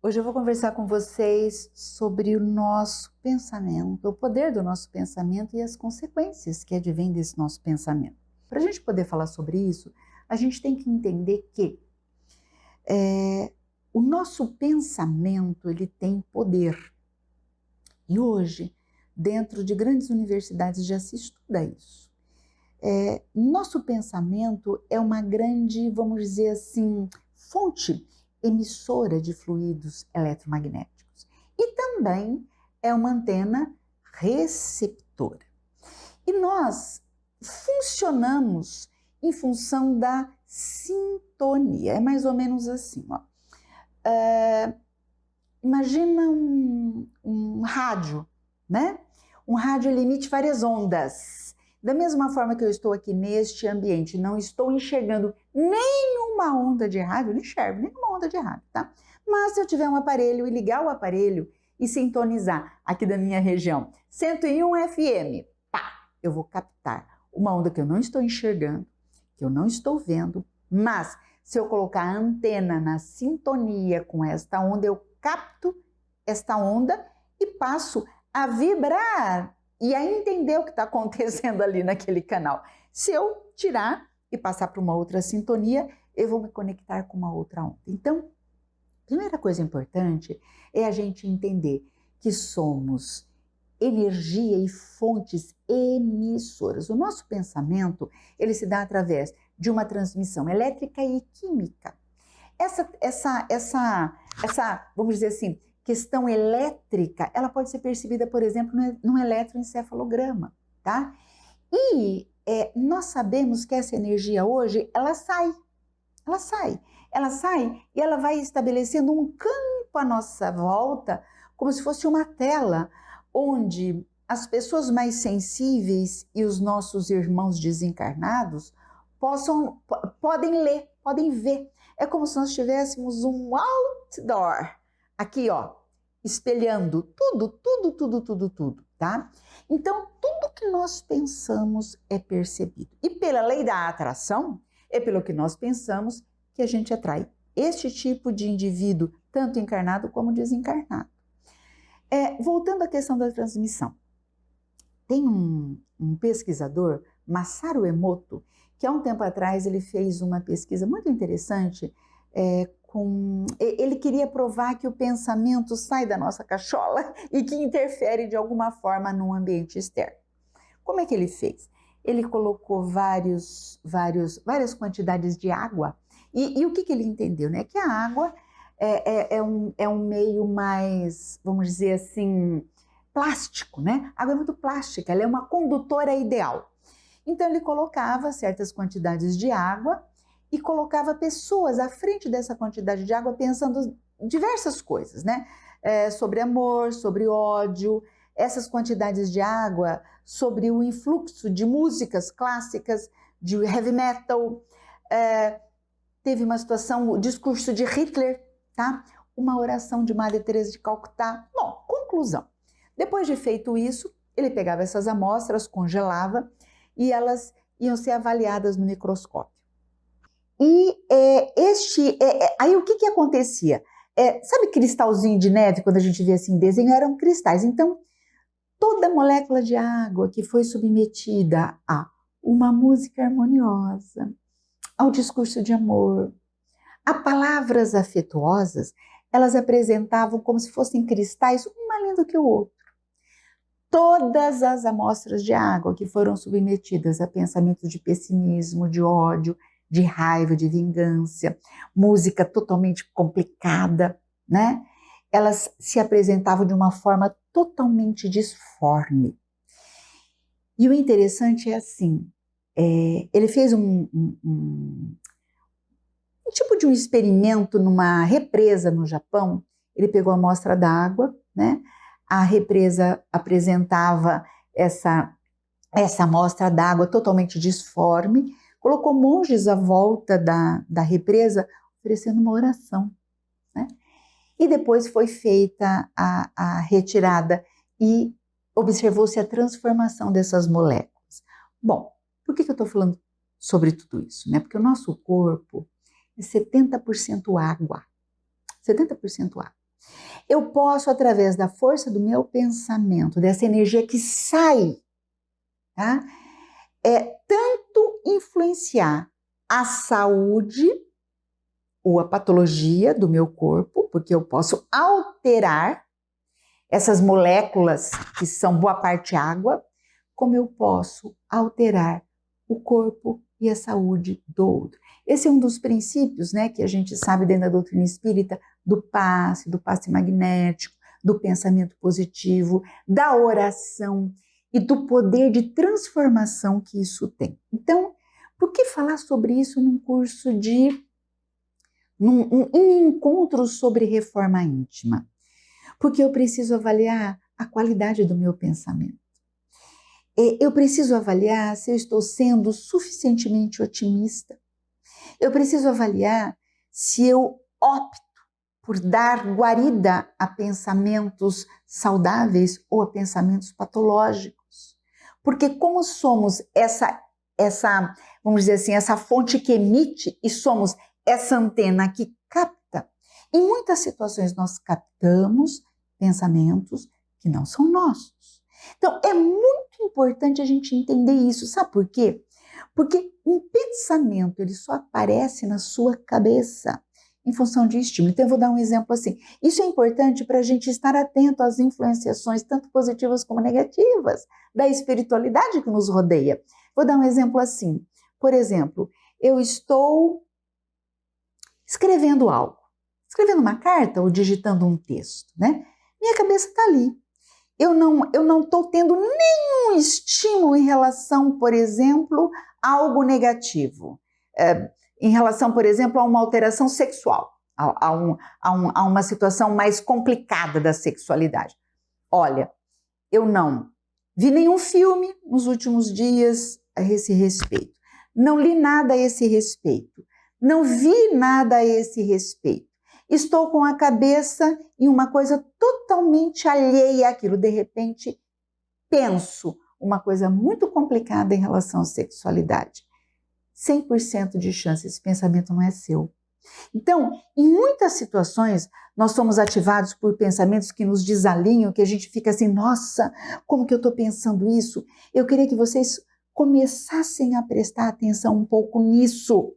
Hoje eu vou conversar com vocês sobre o nosso pensamento, o poder do nosso pensamento e as consequências que advêm desse nosso pensamento. Para a gente poder falar sobre isso, a gente tem que entender que o nosso pensamento ele tem poder. E hoje, dentro de grandes universidades já se estuda isso. Nosso pensamento é uma grande, vamos dizer assim, fonte emissora de fluidos eletromagnéticos e também é uma antena receptora. E nós funcionamos em função da sintonia. É mais ou menos assim, ó. Imagina um rádio, né? Um rádio emite várias ondas. Da mesma forma que eu estou aqui neste ambiente, não estou enxergando nenhuma onda de rádio, não enxergo nenhuma onda de rádio, tá? Mas se eu tiver um aparelho e ligar o aparelho e sintonizar aqui da minha região, 101 FM, pá, eu vou captar uma onda que eu não estou enxergando, que eu não estou vendo, mas se eu colocar a antena na sintonia com esta onda, eu capto esta onda e passo a vibrar e a entender o que está acontecendo ali naquele canal. Se eu tirar e passar para uma outra sintonia, eu vou me conectar com uma outra onda. Então, a primeira coisa importante é a gente entender que somos energia e fontes emissoras. O nosso pensamento, ele se dá através de uma transmissão elétrica e química. Essa, vamos dizer assim, questão elétrica, ela pode ser percebida, por exemplo, num eletroencefalograma, tá? E nós sabemos que essa energia hoje, ela sai e ela vai estabelecendo um campo à nossa volta, como se fosse uma tela, onde as pessoas mais sensíveis e os nossos irmãos desencarnados podem ler, podem ver. É como se nós tivéssemos um outdoor aqui, ó, espelhando tudo, tá? Então, tudo que nós pensamos é percebido. E pela lei da atração, é pelo que nós pensamos que a gente atrai este tipo de indivíduo, tanto encarnado como desencarnado. Voltando à questão da transmissão, tem um pesquisador, Masaru Emoto, que há um tempo atrás ele fez uma pesquisa muito interessante. Ele queria provar que o pensamento sai da nossa cachola e que interfere de alguma forma no ambiente externo. Como é que ele fez? Ele colocou várias quantidades de água e o que ele entendeu, né? Que a água é um meio mais, vamos dizer assim, plástico, né? A água é muito plástica, ela é uma condutora ideal. Então ele colocava certas quantidades de água e colocava pessoas à frente dessa quantidade de água pensando diversas coisas, né? Sobre amor, sobre ódio, essas quantidades de água, sobre o influxo de músicas clássicas, de heavy metal. Teve uma situação, o discurso de Hitler, tá? Uma oração de Madre Teresa de Calcutá. Bom, conclusão. Depois de feito isso, ele pegava essas amostras, congelava e elas iam ser avaliadas no microscópio. E aí o que acontecia? Sabe cristalzinho de neve, quando a gente vê assim desenho, eram cristais. Então, toda molécula de água que foi submetida a uma música harmoniosa, ao discurso de amor, a palavras afetuosas, elas apresentavam como se fossem cristais, um mais lindo que o outro. Todas as amostras de água que foram submetidas a pensamentos de pessimismo, de ódio, de raiva, de vingança, música totalmente complicada, né? Elas se apresentavam de uma forma totalmente disforme. E o interessante é assim, ele fez um tipo de um experimento numa represa no Japão. Ele pegou a amostra d'água, né? A represa apresentava essa amostra d'água totalmente disforme, colocou monges à volta da represa oferecendo uma oração, né? E depois foi feita a retirada e observou-se a transformação dessas moléculas. Bom, por que eu estou falando sobre tudo isso, né? Porque o nosso corpo é 70% água, 70% água. Eu posso, através da força do meu pensamento, dessa energia que sai, tá? Tanto influenciar a saúde ou a patologia do meu corpo, porque eu posso alterar essas moléculas que são boa parte água, como eu posso alterar o corpo e a saúde do outro. Esse é um dos princípios, né, que a gente sabe dentro da doutrina espírita, do passe magnético, do pensamento positivo, da oração e do poder de transformação que isso tem. Então, por que falar sobre isso num curso num encontro sobre reforma íntima? Porque eu preciso avaliar a qualidade do meu pensamento. Eu preciso avaliar se eu estou sendo suficientemente otimista. Eu preciso avaliar se eu opto por dar guarida a pensamentos saudáveis ou a pensamentos patológicos. Porque como somos vamos dizer assim, essa fonte que emite e somos essa antena que capta, em muitas situações nós captamos pensamentos que não são nossos. Então, é muito importante a gente entender isso. Sabe por quê? Porque um pensamento, ele só aparece na sua cabeça em função de estímulo. Então, eu vou dar um exemplo assim. Isso é importante para a gente estar atento às influenciações, tanto positivas como negativas, da espiritualidade que nos rodeia. Vou dar um exemplo assim. Por exemplo, eu estou escrevendo algo, escrevendo uma carta ou digitando um texto, né? Minha cabeça está ali. Eu não estou tendo nenhum estímulo em relação, por exemplo, a algo negativo. Em relação, por exemplo, a uma alteração sexual, a uma situação mais complicada da sexualidade. Olha, eu não vi nenhum filme nos últimos dias a esse respeito. Não li nada a esse respeito. Não vi nada a esse respeito. Estou com a cabeça em uma coisa totalmente alheia àquilo. De repente, penso uma coisa muito complicada em relação à sexualidade. 100% de chance, esse pensamento não é seu. Então, em muitas situações, nós somos ativados por pensamentos que nos desalinham, que a gente fica assim, nossa, como que eu estou pensando isso? Eu queria que vocês começassem a prestar atenção um pouco nisso.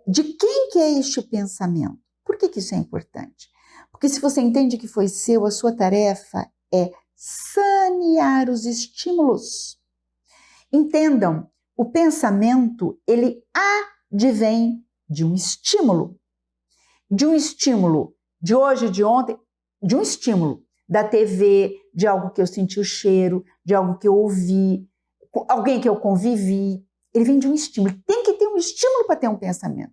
De quem que é este pensamento? Por que isso é importante? Porque se você entende que foi seu, a sua tarefa é sanear os estímulos. Entendam, o pensamento, ele advém de um estímulo. De um estímulo de hoje, de ontem, de um estímulo da TV, de algo que eu senti o cheiro, de algo que eu ouvi, alguém que eu convivi. Ele vem de um estímulo. Tem que ter um estímulo para ter um pensamento.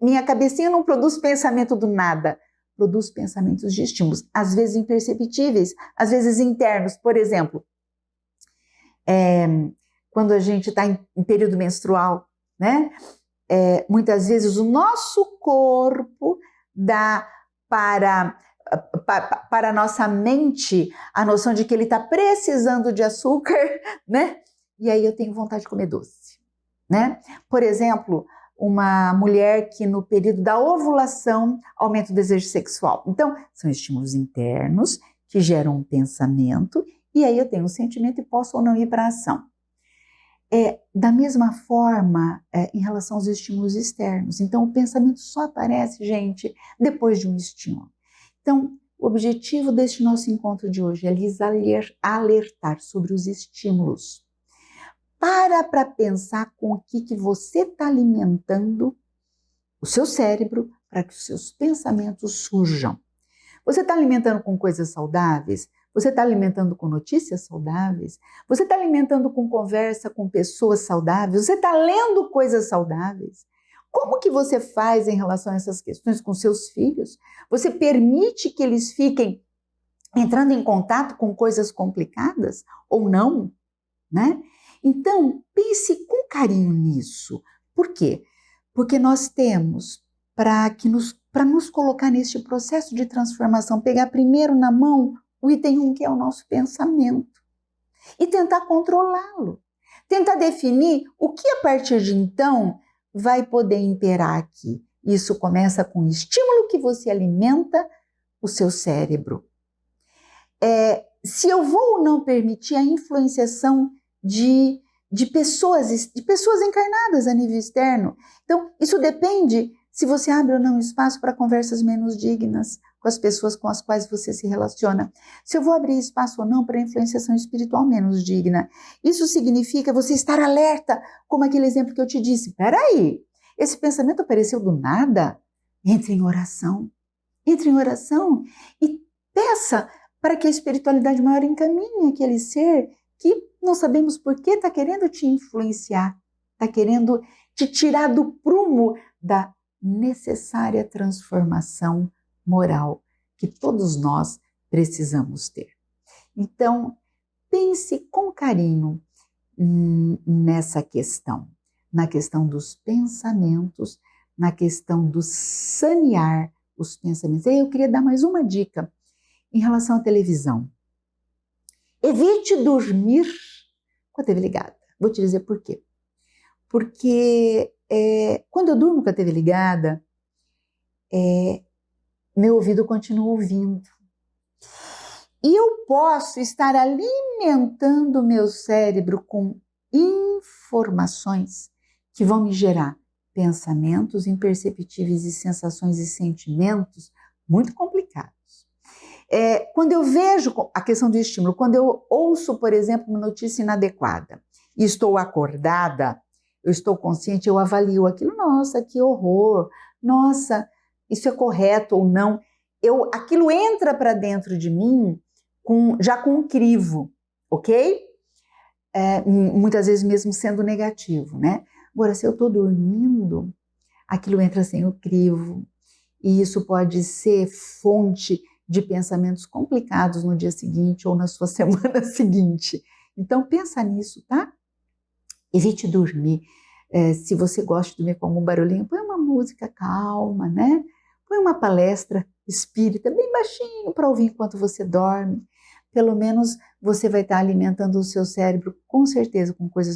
Minha cabecinha não produz pensamento do nada, produz pensamentos de estímulos, às vezes imperceptíveis, às vezes internos. Por exemplo, quando a gente está em período menstrual, né? Muitas vezes o nosso corpo dá para a nossa mente a noção de que ele está precisando de açúcar, né? E aí eu tenho vontade de comer doce, né? Por exemplo, uma mulher que no período da ovulação aumenta o desejo sexual. Então, são estímulos internos que geram um pensamento e aí eu tenho um sentimento e posso ou não ir para a ação. Da mesma forma, em relação aos estímulos externos. Então, o pensamento só aparece, gente, depois de um estímulo. Então, o objetivo deste nosso encontro de hoje é lhes alertar sobre os estímulos. Para pensar com o que você está alimentando o seu cérebro para que os seus pensamentos surjam. Você está alimentando com coisas saudáveis? Você está alimentando com notícias saudáveis? Você está alimentando com conversa com pessoas saudáveis? Você está lendo coisas saudáveis? Como que você faz em relação a essas questões com seus filhos? Você permite que eles fiquem entrando em contato com coisas complicadas ou não, né? Então, pense com carinho nisso. Por quê? Porque nós temos para nos colocar neste processo de transformação, pegar primeiro na mão o item 1, que é o nosso pensamento, e tentar controlá-lo. Tentar definir o que a partir de então vai poder imperar aqui. Isso começa com o estímulo que você alimenta o seu cérebro. Se eu vou ou não permitir a influenciação de pessoas encarnadas a nível externo. Então, isso depende se você abre ou não espaço para conversas menos dignas com as pessoas com as quais você se relaciona. Se eu vou abrir espaço ou não para influenciação espiritual menos digna. Isso significa você estar alerta, como aquele exemplo que eu te disse. Peraí, esse pensamento apareceu do nada? Entre em oração. Entre em oração e peça para que a espiritualidade maior encaminhe aquele ser que não sabemos por que está querendo te influenciar, está querendo te tirar do prumo da necessária transformação moral que todos nós precisamos ter. Então, pense com carinho nessa questão, na questão dos pensamentos, na questão do sanear os pensamentos. E eu queria dar mais uma dica em relação à televisão. Evite dormir com a TV ligada. Vou te dizer por quê. Porque quando eu durmo com a TV ligada, meu ouvido continua ouvindo. E eu posso estar alimentando o meu cérebro com informações que vão me gerar pensamentos imperceptíveis e sensações e sentimentos muito complicados. Quando eu vejo a questão do estímulo, quando eu ouço, por exemplo, uma notícia inadequada e estou acordada, eu estou consciente, eu avalio aquilo, nossa, que horror, nossa, isso é correto ou não. Aquilo entra para dentro de mim já com um crivo, ok? Muitas vezes mesmo sendo negativo, né? Agora, se eu estou dormindo, aquilo entra sem o crivo e isso pode ser fonte de pensamentos complicados no dia seguinte ou na sua semana seguinte. Então, pensa nisso, tá? Evite dormir. Se você gosta de dormir com algum barulhinho, põe uma música calma, né? Põe uma palestra espírita bem baixinho para ouvir enquanto você dorme. Pelo menos você vai estar alimentando o seu cérebro, com certeza, com coisas